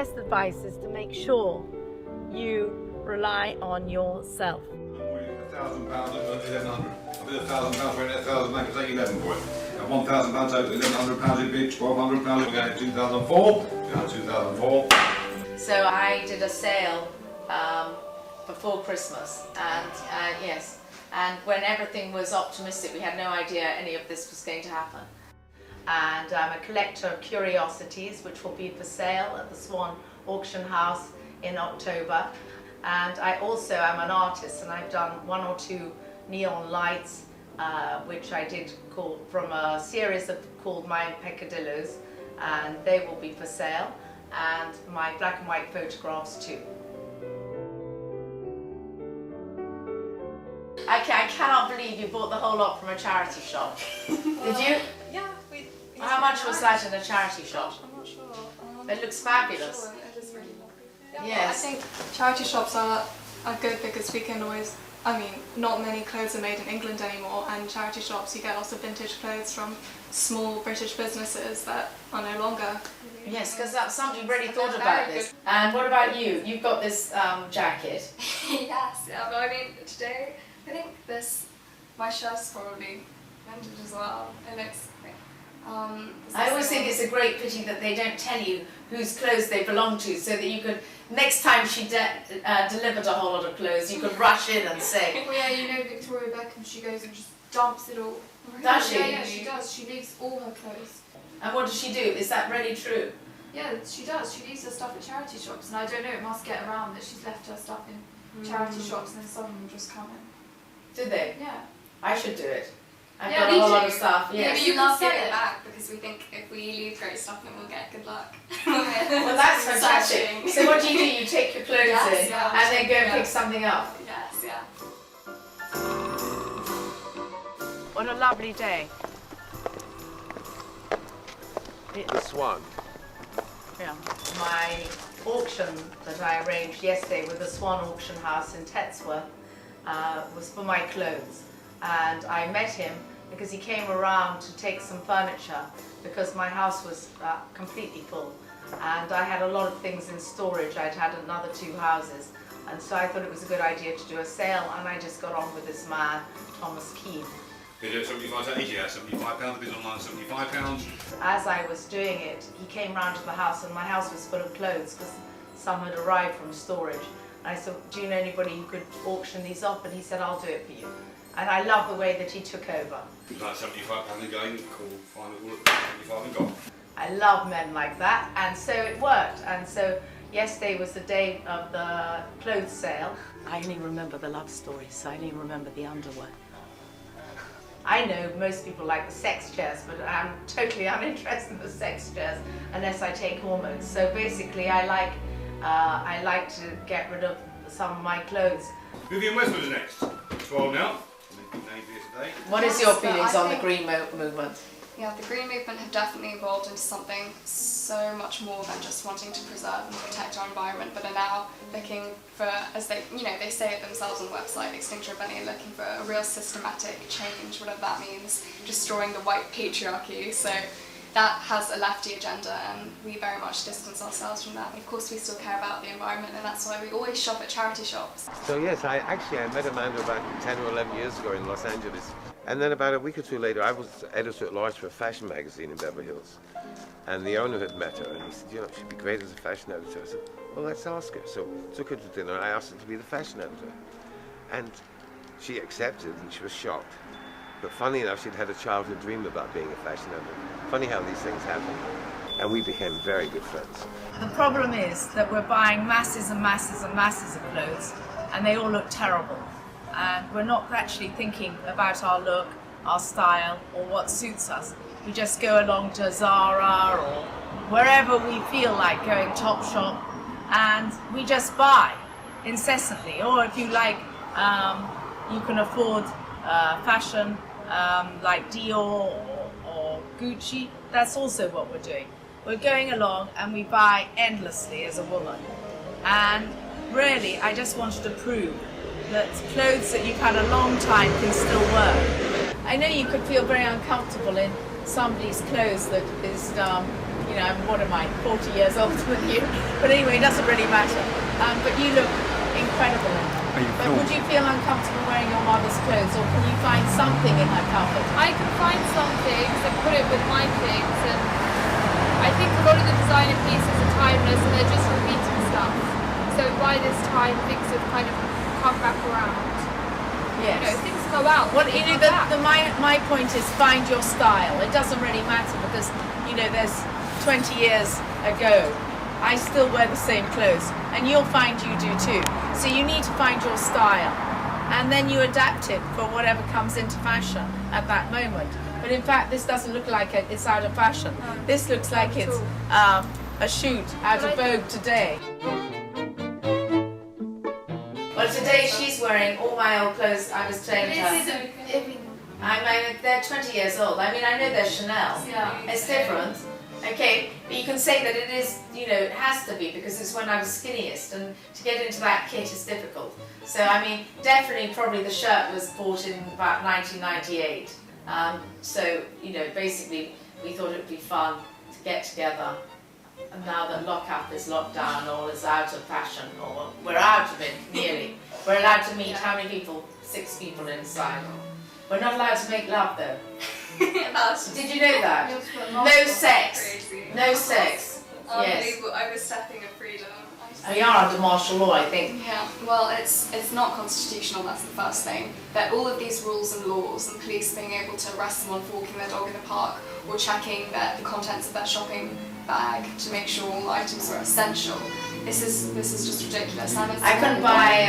best advice is to make sure you rely on yourself. £1,000 over 1,100. I bid £1,000 for it, £1,000 I could take 11 for it. At £1,000 over £1,100 it'd be £1,200. We're going to 2004. We're 2004. So I did a sale before Christmas, and yes, and when everything was optimistic, we had no idea any of this was going to happen. And I'm a collector of curiosities, which will be for sale at the Swan Auction House in October. And I also am an artist, and I've done 1 or 2 neon lights, which I did from a series called My Peccadillos, and they will be for sale, and my black and white photographs too. Okay, I cannot believe you bought the whole lot from a charity shop. Did you? Yeah. How much was that in a charity shop? I'm not sure. It looks fabulous. Sure, it is really lovely. Yeah, Yes. I think charity shops are good because we can always, not many clothes are made in England anymore, and charity shops you get lots of vintage clothes from small British businesses that are no longer. Yes, because somebody really thought about this. And what about you? You've got this jacket. Yes, yeah, but today, I think my shirt's probably vintage as well. It looks great. I always think it's a great pity that they don't tell you whose clothes they belong to, so that you could, next time she delivered a whole lot of clothes, you could rush in and say. Well, yeah, Victoria Beckham, she goes and just dumps it all. Does she? Yeah, she does. She leaves all her clothes. And what does she do? Is that really true? Yeah, she does. She leaves her stuff at charity shops, and I don't know, it must get around that she's left her stuff in charity shops, and then someone will just come in. Do they? Yeah. I should do it. I've Yeah, got a me whole too. lot of stuff. Yeah, Yes. but you Love can sell it. it back because we think if we leave great stuff in, we'll get good luck. Well, that's fantastic. Searching. So what do? You take your clothes Yes, in yeah. and then go and Yeah. pick something up. Yes, yeah. What a lovely day. The Swan. Yeah. My auction that I arranged yesterday with the Swan Auction House in Tetsworth was for my clothes. And I met him because he came around to take some furniture because my house was completely full. And I had a lot of things in storage. I'd had another 2 houses. And so I thought it was a good idea to do a sale, and I just got on with this man, Thomas Keane. Bid at £75, yeah, £75, bid online £75. As I was doing it, he came round to the house, and my house was full of clothes because some had arrived from storage. And I said, do you know anybody who could auction these off? And he said, I'll do it for you. And I love the way that he took over. It's like £75 again, cool, find it all at 75 and gone. I love men like that, and so it worked. And so yesterday was the day of the clothes sale. I only remember the love stories, so I only remember the underwear. I know most people like the sex chairs, but I'm totally uninterested in the sex chairs unless I take hormones. So basically I like to get rid of some of my clothes. Vivian Westwood is next. 12 now. What is your feelings on the green movement? Yeah, the green movement have definitely evolved into something so much more than just wanting to preserve and protect our environment, but are now looking for, as they say it themselves on the website, Extinction Rebellion, looking for a real systematic change, whatever that means, destroying the white patriarchy. So that has a lefty agenda, and we very much distance ourselves from that. And of course, we still care about the environment, and that's why we always shop at charity shops. So yes, I met Amanda about 10 or 11 years ago in Los Angeles. And then about a week or 2 later, I was editor-at-large for a fashion magazine in Beverly Hills. And the owner had met her, and he said, she'd be great as a fashion editor. I said, well, let's ask her. So took her to dinner, and I asked her to be the fashion editor. And she accepted, and she was shocked. But funny enough, she'd had a childhood dream about being a fashion editor. Funny how these things happen. And we became very good friends. The problem is that we're buying masses and masses and masses of clothes, and they all look terrible. And we're not actually thinking about our look, our style, or what suits us. We just go along to Zara or wherever we feel like going, Topshop, and we just buy incessantly. Or if you like, you can afford fashion like Dior or Gucci, that's also what we're doing. We're going along and we buy endlessly as a woman. And really, I just wanted to prove that clothes that you've had a long time can still work. I know you could feel very uncomfortable in somebody's clothes that is You know, what am I, 40 years older than you? But anyway, it doesn't really matter. But you look incredible in them. But would you feel uncomfortable wearing your mother's clothes, or can you find something in her cupboard? I can find some things and put it with my things, and I think a lot of the designer pieces are timeless and they're just repeating stuff. So by this time, things have kind of come back around. Yes. You know, things go out. Well, they you know, come back. my point is find your style. It doesn't really matter because, you know, there's 20 years ago, I still wear the same clothes, and you'll find you do too. So you need to find your style, and then you adapt it for whatever comes into fashion at that moment. But in fact, this doesn't look like it's out of fashion. This looks like it's a shoot out of vogue today. Well, today she's wearing all my old clothes I was trained her. They're 20 years old. I mean, I know they're Chanel. Yeah. It's different. Okay, but you can say that it is, you know, it has to be because it's when I was skinniest, and to get into that kit is difficult. So, I mean, definitely probably the shirt was bought in about 1998. So, you know, basically we thought it would be fun to get together. And now that lock-up is locked down, all is out of fashion, or we're out of it, nearly. We're allowed to meet how many people? 6 people inside. We're not allowed to make love though. Did you know that? No sex. No sex. Yes. Overstepping of freedom. We are under martial law, I think. Yeah, well, it's not constitutional, that's the first thing. But all of these rules and laws, and police being able to arrest someone for walking their dog in the park, or checking the contents of their shopping bag to make sure all items are essential. This is just ridiculous. I couldn't buy.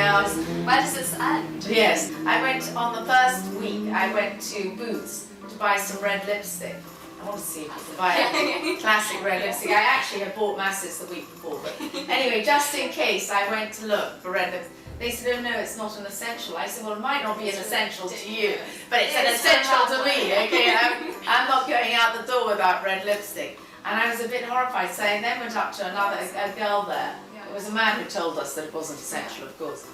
Where does this end? Yes, I went on the first week. I went to Boots to buy some red lipstick. I want to see if I can buy a classic red lipstick. I actually had bought masses the week before, but anyway, just in case, I went to look for red lipstick. They said, oh no, it's not an essential. I said, well, it might not be an essential to you, but it's an essential to me, okay? I'm not going out the door without red lipstick. And I was a bit horrified, so I then went up to a girl there. It was a man who told us that it wasn't essential, of course.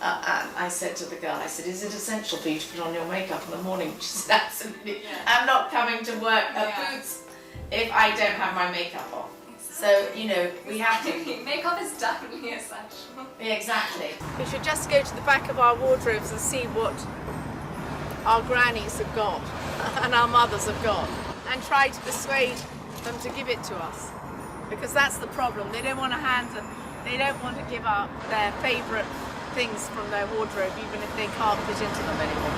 I said to the girl, I said, is it essential for you to put on your makeup in the morning? She said, absolutely. I'm not coming to work at Boots if I don't have my makeup on. So, you know, we have to... Makeup is definitely essential. Yeah, exactly. We should just go to the back of our wardrobes and see what our grannies have got and our mothers have got, and try to persuade them to give it to us. Because that's the problem. They don't want to they don't want to give up their favourite things from their wardrobe, even if they can't fit into them anymore.